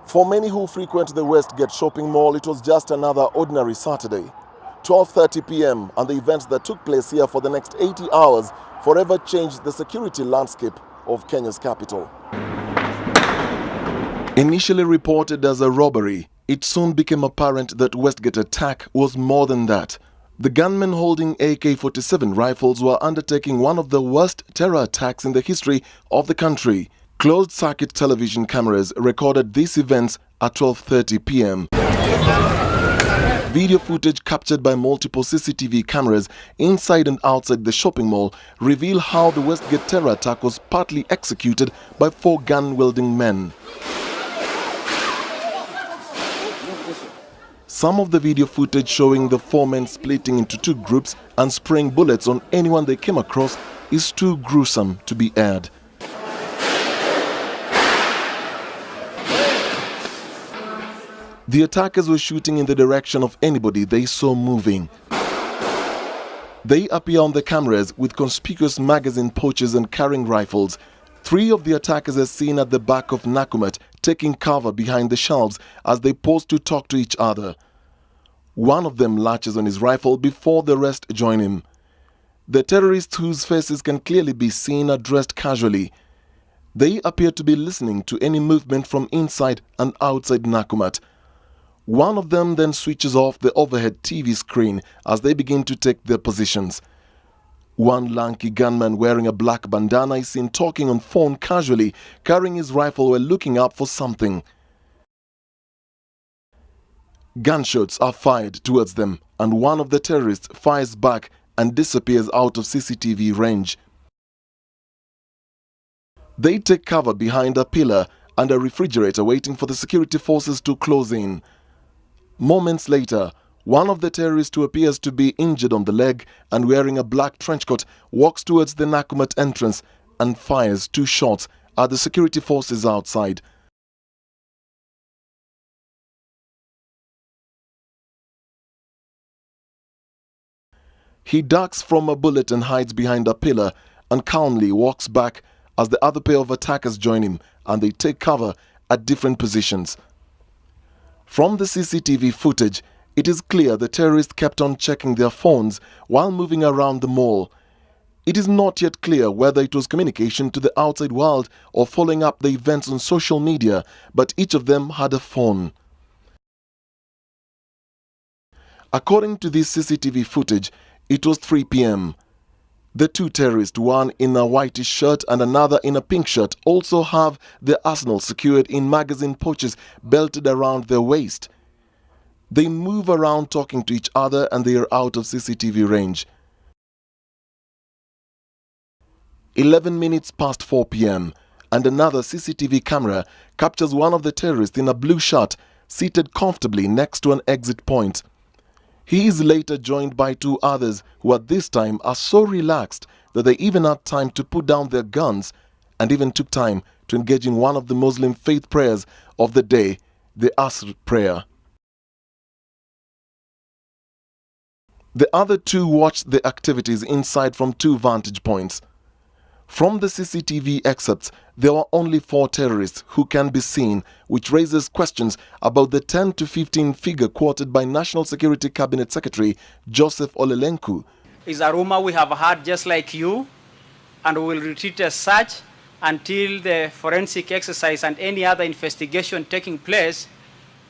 For many who frequent the Westgate shopping mall, it was just another ordinary Saturday. 12:30 p.m. and the events that took place here for the next 80 hours forever changed the security landscape of Kenya's capital. Initially reported as a robbery, it soon became apparent that Westgate attack was more than that. The gunmen holding AK-47 rifles were undertaking one of the worst terror attacks in the history of the country. Closed-circuit television cameras recorded these events at 12:30 p.m. Video footage captured by multiple CCTV cameras inside and outside the shopping mall reveal how the Westgate terror attack was partly executed by 4 gun-wielding men. Some of the video footage showing the 4 men splitting into 2 groups and spraying bullets on anyone they came across is too gruesome to be aired. The attackers were shooting in the direction of anybody they saw moving. They appear on the cameras with conspicuous magazine pouches and carrying rifles. 3 of the attackers are seen at the back of Nakumatt taking cover behind the shelves as they pause to talk to each other. One of them latches on his rifle before the rest join him. The terrorists, whose faces can clearly be seen, are dressed casually. They appear to be listening to any movement from inside and outside Nakumatt. One of them then switches off the overhead TV screen as they begin to take their positions. One lanky gunman wearing a black bandana is seen talking on phone casually, carrying his rifle while looking up for something. Gunshots are fired towards them, and one of the terrorists fires back and disappears out of CCTV range. They take cover behind a pillar and a refrigerator, waiting for the security forces to close in. Moments later, one of the terrorists, who appears to be injured on the leg and wearing a black trench coat, walks towards the Nakumatt entrance and fires 2 shots at the security forces outside. He ducks from a bullet and hides behind a pillar and calmly walks back as the other pair of attackers join him, and they take cover at different positions. From the CCTV footage, it is clear the terrorists kept on checking their phones while moving around the mall. It is not yet clear whether it was communication to the outside world or following up the events on social media, but each of them had a phone. According to this CCTV footage, it was 3 p.m. The 2 terrorists, one in a whitish shirt and another in a pink shirt, also have their arsenal secured in magazine pouches belted around their waist. They move around talking to each other and they are out of CCTV range. 11 minutes past 4 p.m. and another CCTV camera captures one of the terrorists in a blue shirt seated comfortably next to an exit point. He is later joined by 2 others who at this time are so relaxed that they even had time to put down their guns and even took time to engage in one of the Muslim faith prayers of the day, the Asr prayer. The other 2 watched the activities inside from 2 vantage points. From the CCTV excerpts, there were only 4 terrorists who can be seen, which raises questions about the 10 to 15 figure quoted by National Security Cabinet Secretary Joseph Olelenku. It's a rumor we have heard just like you, and we will retreat as such until the forensic exercise and any other investigation taking place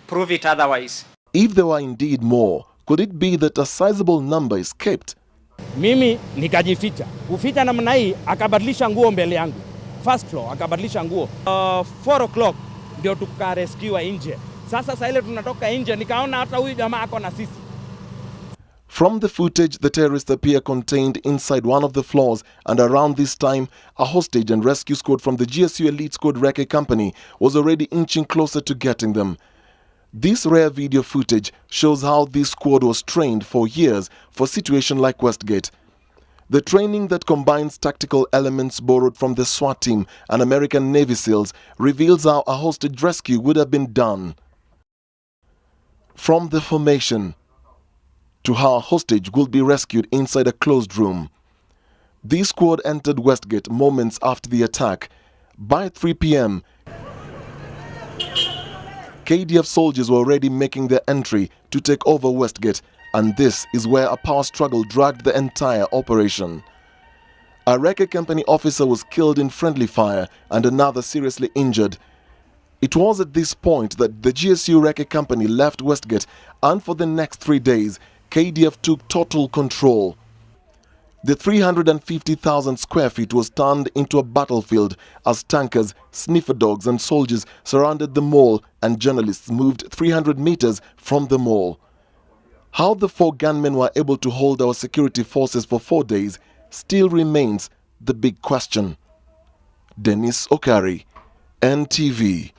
prove it otherwise. If there were indeed more, could it be that a sizable number escaped? Mimi nikajificha. Kuficha namna hii akabadilisha nguo mbele yangu. First floor akabadilisha nguo. 4 o'clock ndio tukarescue nje. Sasa ile tunatoka nje nikaona hata huyu jamaa ako na sisi. From the footage, the terrorists appear contained inside one of the floors, and around this time, a hostage and rescue squad from the GSU Elite Squad Recce Company was already inching closer to getting them. This rare video footage shows how this squad was trained for years for a situation like Westgate. The training that combines tactical elements borrowed from the SWAT team and American Navy SEALs reveals how a hostage rescue would have been done. From the formation to how a hostage would be rescued inside a closed room. This squad entered Westgate moments after the attack. By 3 p.m., KDF soldiers were already making their entry to take over Westgate, and this is where a power struggle dragged the entire operation. A Recce company officer was killed in friendly fire and another seriously injured. It was at this point that the GSU Recce company left Westgate, and for the next 3 days, KDF took total control. The 350,000 square feet was turned into a battlefield as tankers, sniffer dogs and soldiers surrounded the mall and journalists moved 300 meters from the mall. How the 4 gunmen were able to hold our security forces for 4 days still remains the big question. Dennis Okari, NTV.